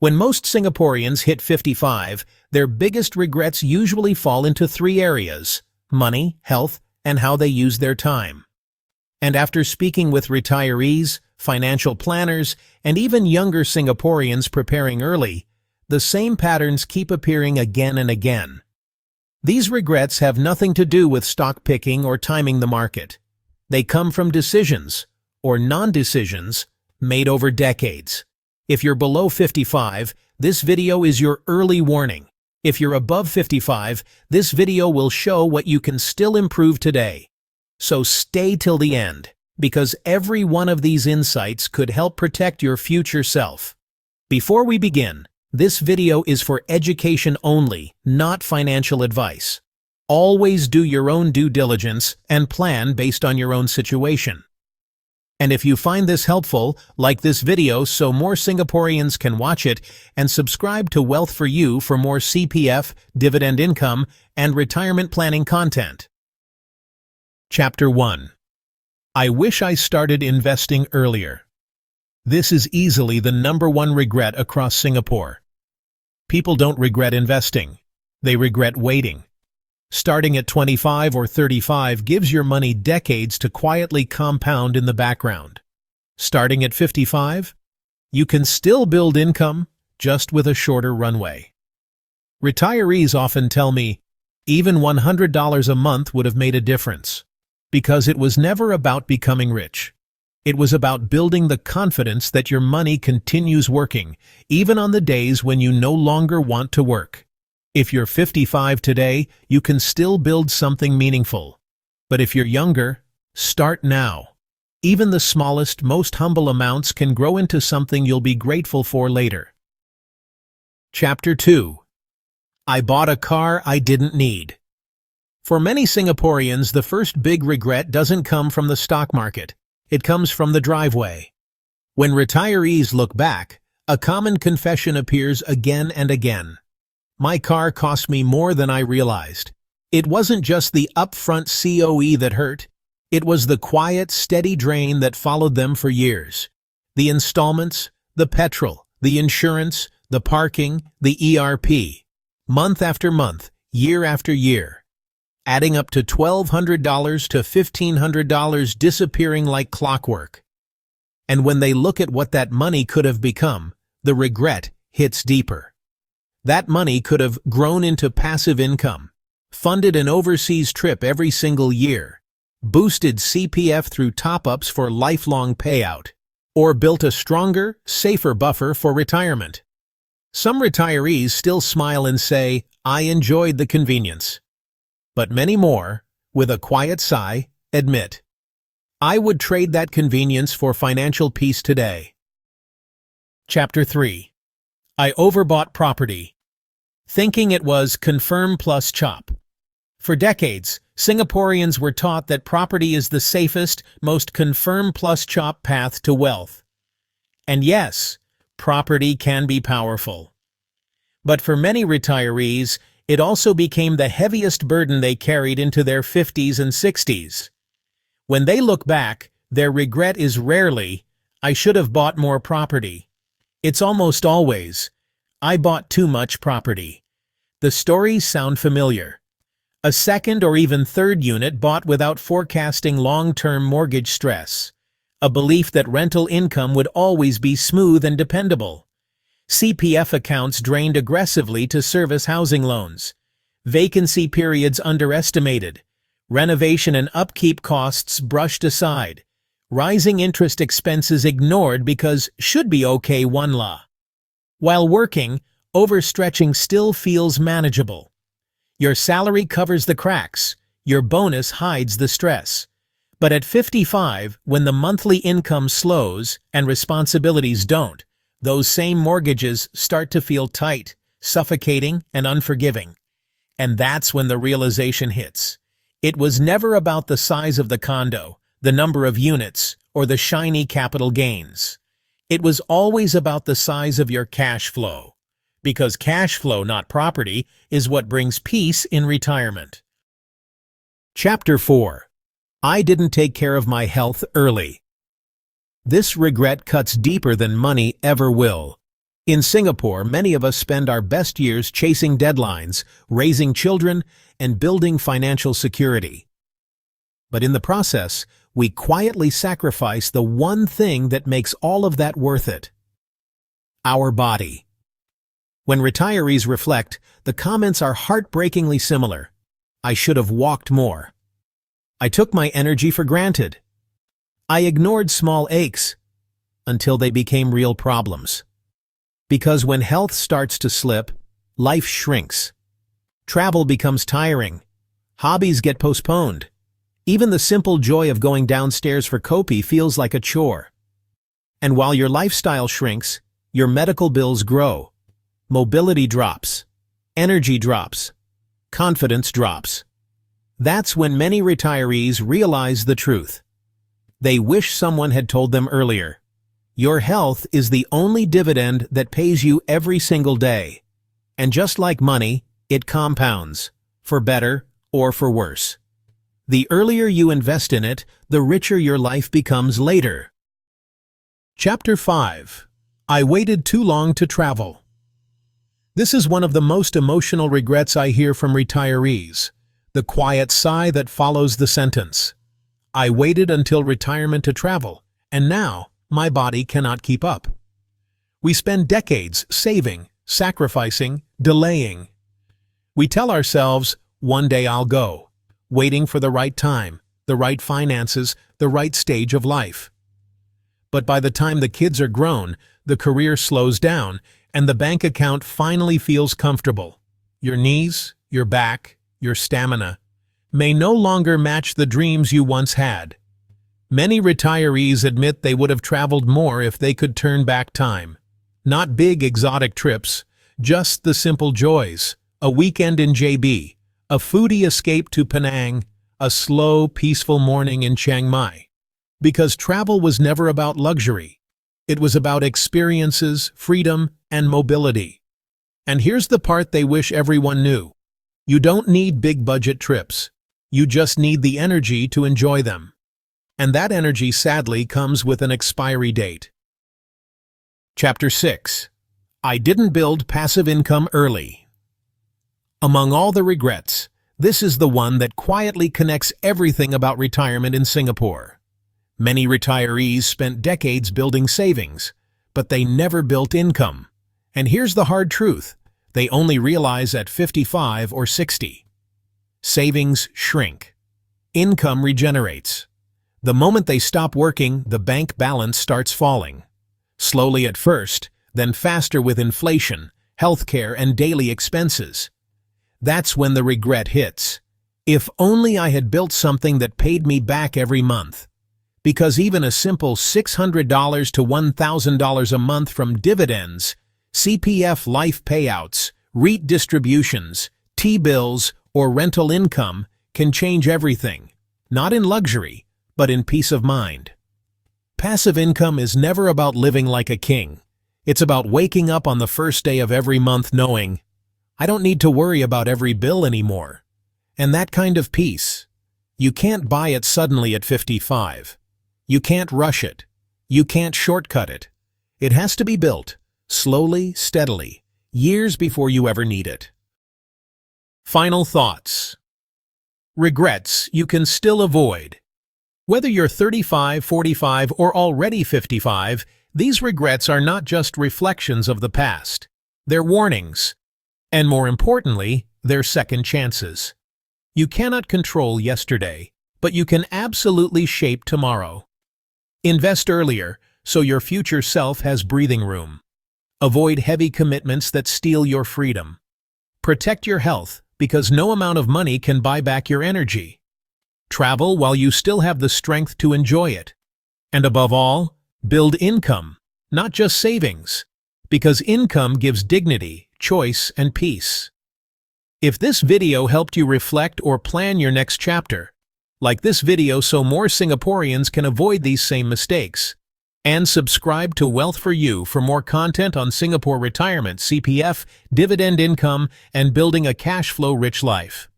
When most Singaporeans hit 55, their biggest regrets usually fall into three areas: money, health, and how they use their time. And after speaking with retirees, financial planners, and even younger Singaporeans preparing early, the same patterns keep appearing again and again. These regrets have nothing to do with stock picking or timing the market. They come from decisions, or non-decisions, made over decades. If you're below 55, this video is your early warning. If you're above 55, this video will show what you can still improve today. So stay till the end, because every one of these insights could help protect your future self. Before we begin, this video is for education only, not financial advice. Always do your own due diligence and plan based on your own situation. And if you find this helpful, like this video so more Singaporeans can watch it, and subscribe to Wealth for You for more CPF, dividend income, and retirement planning content. Chapter 1. I wish I started investing earlier. This is easily the #1 regret across Singapore. People don't regret investing. They regret waiting. Starting at 25 or 35 gives your money decades to quietly compound in the background. Starting at 55, you can still build income, just with a shorter runway. Retirees often tell me, even $100 a month would have made a difference, because it was never about becoming rich. It was about building the confidence that your money continues working, even on the days when you no longer want to work. If you're 55 today, you can still build something meaningful. But if you're younger, start now. Even the smallest, most humble amounts can grow into something you'll be grateful for later. Chapter 2. I bought a car I didn't need. For many Singaporeans, the first big regret doesn't come from the stock market. It comes from the driveway. When retirees look back, a common confession appears again and again. My car cost me more than I realized. It wasn't just the upfront COE that hurt. It was the quiet, steady drain that followed them for years. The installments, the petrol, the insurance, the parking, the ERP. Month after month, year after year. Adding up to $1,200 to $1,500 disappearing like clockwork. And when they look at what that money could have become, the regret hits deeper. That money could have grown into passive income, funded an overseas trip every single year, boosted CPF through top-ups for lifelong payout, or built a stronger, safer buffer for retirement. Some retirees still smile and say, "I enjoyed the convenience." But many more, with a quiet sigh, admit, "I would trade that convenience for financial peace today." Chapter 3. I overbought property, thinking it was confirm plus chop. For decades, Singaporeans were taught that property is the safest, most confirm plus chop path to wealth. And yes, property can be powerful. But for many retirees, it also became the heaviest burden they carried into their 50s and 60s. When they look back, their regret is rarely, "I should have bought more property." It's almost always, "I bought too much property." The stories sound familiar. A second or even third unit bought without forecasting long-term mortgage stress. A belief that rental income would always be smooth and dependable. CPF accounts drained aggressively to service housing loans. Vacancy periods underestimated. Renovation and upkeep costs brushed aside. Rising interest expenses ignored because should be okay one law. While working, overstretching still feels manageable. Your salary covers the cracks, your bonus hides the stress. But at 55, when the monthly income slows and responsibilities don't, those same mortgages start to feel tight, suffocating, and unforgiving. And that's when the realization hits. It was never about the size of the condo, the number of units, or the shiny capital gains. It was always about the size of your cash flow. Because cash flow, not property, is what brings peace in retirement. Chapter 4. I didn't take care of my health early. This regret cuts deeper than money ever will. In Singapore, many of us spend our best years chasing deadlines, raising children, and building financial security. But in the process, we quietly sacrifice the one thing that makes all of that worth it: our body. When retirees reflect, the comments are heartbreakingly similar. I should have walked more. I took my energy for granted. I ignored small aches until they became real problems. Because when health starts to slip, life shrinks. Travel becomes tiring. Hobbies get postponed. Even the simple joy of going downstairs for kopi feels like a chore. And while your lifestyle shrinks, your medical bills grow. Mobility drops. Energy drops. Confidence drops. That's when many retirees realize the truth. They wish someone had told them earlier. Your health is the only dividend that pays you every single day. And just like money, it compounds, for better or for worse. The earlier you invest in it, the richer your life becomes later. Chapter 5. I waited too long to travel. This is one of the most emotional regrets I hear from retirees, the quiet sigh that follows the sentence. I waited until retirement to travel, and now my body cannot keep up. We spend decades saving, sacrificing, delaying. We tell ourselves, one day I'll go, waiting for the right time, the right finances, the right stage of life. But by the time the kids are grown, the career slows down, and the bank account finally feels comfortable. Your knees, your back, your stamina may no longer match the dreams you once had. Many retirees admit they would have traveled more if they could turn back time. Not big exotic trips, just the simple joys. A weekend in JB, a foodie escape to Penang, a slow, peaceful morning in Chiang Mai. Because travel was never about luxury. It was about experiences, freedom, and mobility. And here's the part they wish everyone knew. You don't need big budget trips. You just need the energy to enjoy them. And that energy sadly comes with an expiry date. Chapter 6. I didn't build passive income early. Among all the regrets, this is the one that quietly connects everything about retirement in Singapore. Many retirees spent decades building savings, but they never built income. And here's the hard truth: they only realize at 55 or 60. Savings shrink. Income regenerates. The moment they stop working, the bank balance starts falling. Slowly at first, then faster with inflation, healthcare, and daily expenses. That's when the regret hits. If only I had built something that paid me back every month. Because even a simple $600 to $1,000 a month from dividends, CPF LIFE payouts, REIT distributions, T-bills, or rental income can change everything. Not in luxury, but in peace of mind. Passive income is never about living like a king. It's about waking up on the first day of every month knowing, I don't need to worry about every bill anymore. And that kind of peace, you can't buy it suddenly at 55. You can't rush it. You can't shortcut it. It has to be built, slowly, steadily, years before you ever need it. Final thoughts. Regrets you can still avoid. Whether you're 35, 45, or already 55, these regrets are not just reflections of the past. They're warnings. And more importantly, they're second chances. You cannot control yesterday, but you can absolutely shape tomorrow. Invest earlier, so your future self has breathing room. Avoid heavy commitments that steal your freedom. Protect your health, because no amount of money can buy back your energy. Travel while you still have the strength to enjoy it. And above all, build income, not just savings, because income gives dignity, choice, and peace. If this video helped you reflect or plan your next chapter, like this video so more Singaporeans can avoid these same mistakes. And subscribe to Wealth for You for more content on Singapore retirement, CPF, dividend income, and building a cash flow rich life.